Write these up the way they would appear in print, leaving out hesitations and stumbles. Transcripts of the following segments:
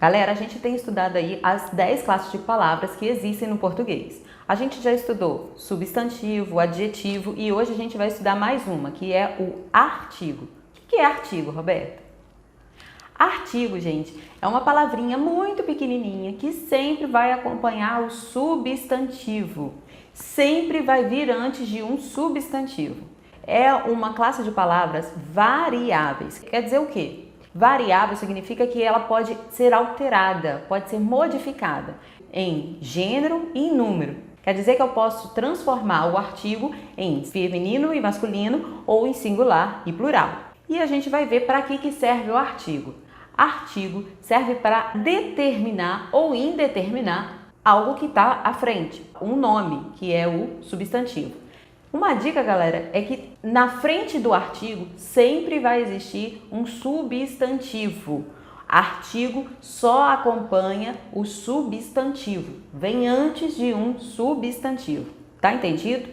Galera, a gente tem estudado aí as 10 classes de palavras que existem no português. A gente já estudou substantivo, adjetivo e hoje a gente vai estudar mais uma, que é o artigo. O que é artigo, Roberta? Artigo, gente, é uma palavrinha muito pequenininha que sempre vai acompanhar o substantivo. Sempre vai vir antes de um substantivo. É uma classe de palavras variáveis. Quer dizer o quê? Variável significa que ela pode ser alterada, pode ser modificada em gênero e em número. Quer dizer que eu posso transformar o artigo em feminino e masculino ou em singular e plural. E a gente vai ver para que serve o artigo. Artigo serve para determinar ou indeterminar algo que está à frente, um nome, que é o substantivo. Uma dica, galera, é que na frente do artigo sempre vai existir um substantivo. Artigo só acompanha o substantivo, vem antes de um substantivo. Tá entendido?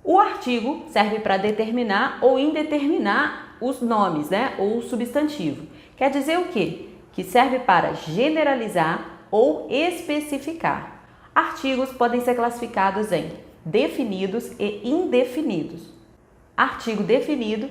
O artigo serve para determinar ou indeterminar os nomes, né? Ou o substantivo. Quer dizer o quê? Que serve para generalizar ou especificar. Artigos podem ser classificados em definidos e indefinidos. Artigo definido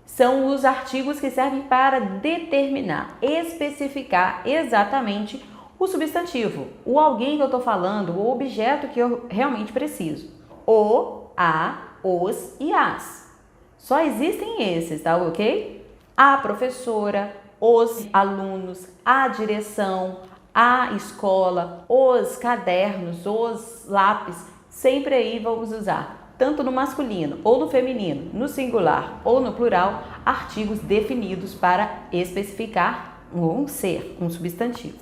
são os artigos que servem para determinar, especificar exatamente o substantivo, o alguém que eu estou falando, o objeto que eu realmente preciso. O, a, os e as. Só existem esses, tá ok? A professora, os alunos, a direção, a escola, os cadernos, os lápis, sempre aí vamos usar, tanto no masculino ou no feminino, no singular ou no plural, artigos definidos para especificar um ser, um substantivo.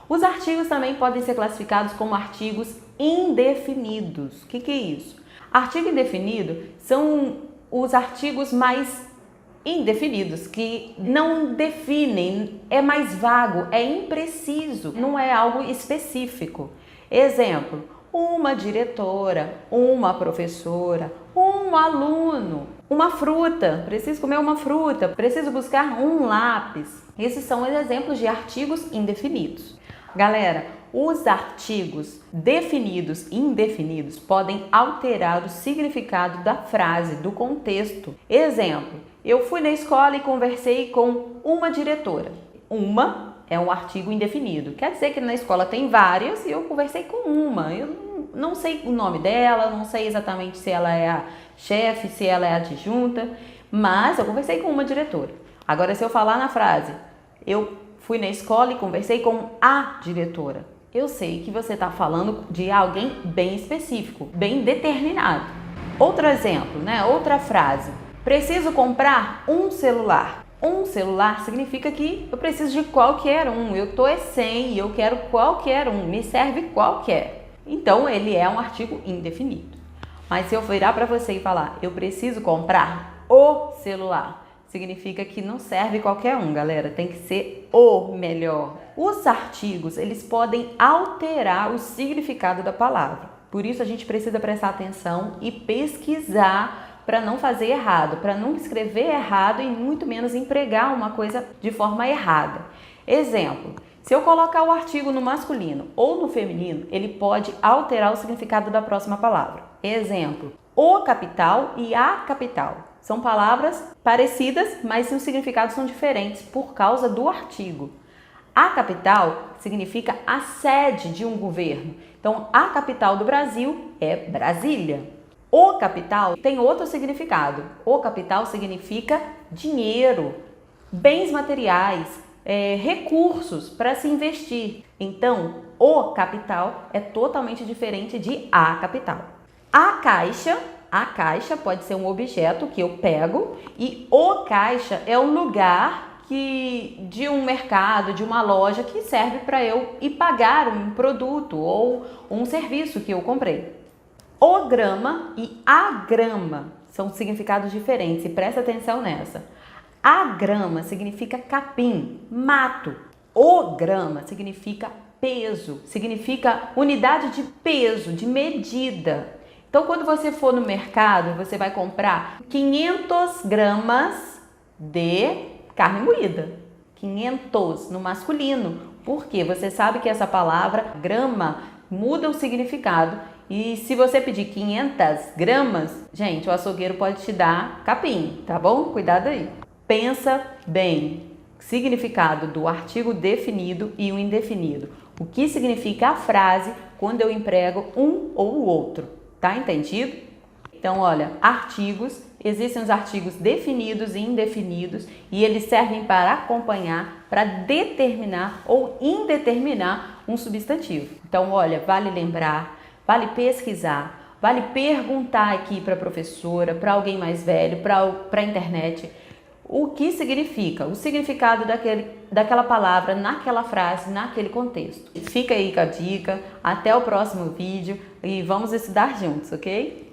Os artigos também podem ser classificados como artigos indefinidos. O que é isso? Artigo indefinido são os artigos mais indefinidos, que não definem, é mais vago, é impreciso, não é algo específico. Exemplo, uma diretora, uma professora, um aluno, uma fruta, preciso comer uma fruta, preciso buscar um lápis. Esses são os exemplos de artigos indefinidos. Galera, os artigos definidos e indefinidos podem alterar o significado da frase, do contexto. Exemplo, eu fui na escola e conversei com uma diretora. Uma é um artigo indefinido. Quer dizer que na escola tem várias e eu conversei com uma. Eu não sei o nome dela, não sei exatamente se ela é a chefe, se ela é a adjunta, mas eu conversei com uma diretora. Agora, se eu falar na frase, eu fui na escola e conversei com a diretora, eu sei que você está falando de alguém bem específico, bem determinado. Outro exemplo, né? Outra frase. Preciso comprar um celular. Um celular significa que eu preciso de qualquer um. Eu tô sem e eu quero qualquer um. Me serve qualquer. Então, ele é um artigo indefinido. Mas se eu virar para você e falar, eu preciso comprar o celular, significa que não serve qualquer um, galera. Tem que ser o melhor. Os artigos, eles podem alterar o significado da palavra. Por isso, a gente precisa prestar atenção e pesquisar para não fazer errado, para não escrever errado e muito menos empregar uma coisa de forma errada. Exemplo, se eu colocar o artigo no masculino ou no feminino, ele pode alterar o significado da próxima palavra. Exemplo, o capital e a capital. São palavras parecidas, mas os significados são diferentes por causa do artigo. A capital significa a sede de um governo. Então, a capital do Brasil é Brasília. O capital tem outro significado. O capital significa dinheiro, bens materiais, recursos para se investir. Então, o capital é totalmente diferente de a capital. A caixa pode ser um objeto que eu pego e o caixa é um lugar de um mercado, de uma loja que serve para eu ir pagar um produto ou um serviço que eu comprei. O grama e a grama são significados diferentes e presta atenção nessa. A grama significa capim, mato. O grama significa peso, significa unidade de peso, de medida. Então, quando você for no mercado, você vai comprar 500 gramas de carne moída. 500 no masculino. Porque você sabe que essa palavra grama muda o significado e se você pedir 500 gramas, gente, o açougueiro pode te dar capim, tá bom? Cuidado aí. Pensa bem. Significado do artigo definido e o indefinido. O que significa a frase quando eu emprego um ou o outro, tá entendido? Então, olha, artigos, existem os artigos definidos e indefinidos e eles servem para acompanhar, para determinar ou indeterminar um substantivo. Então, olha, vale lembrar, vale pesquisar, vale perguntar aqui para a professora, para alguém mais velho, para a internet, o que significa, o significado daquela palavra, naquela frase, naquele contexto. Fica aí com a dica, até o próximo vídeo e vamos estudar juntos, ok?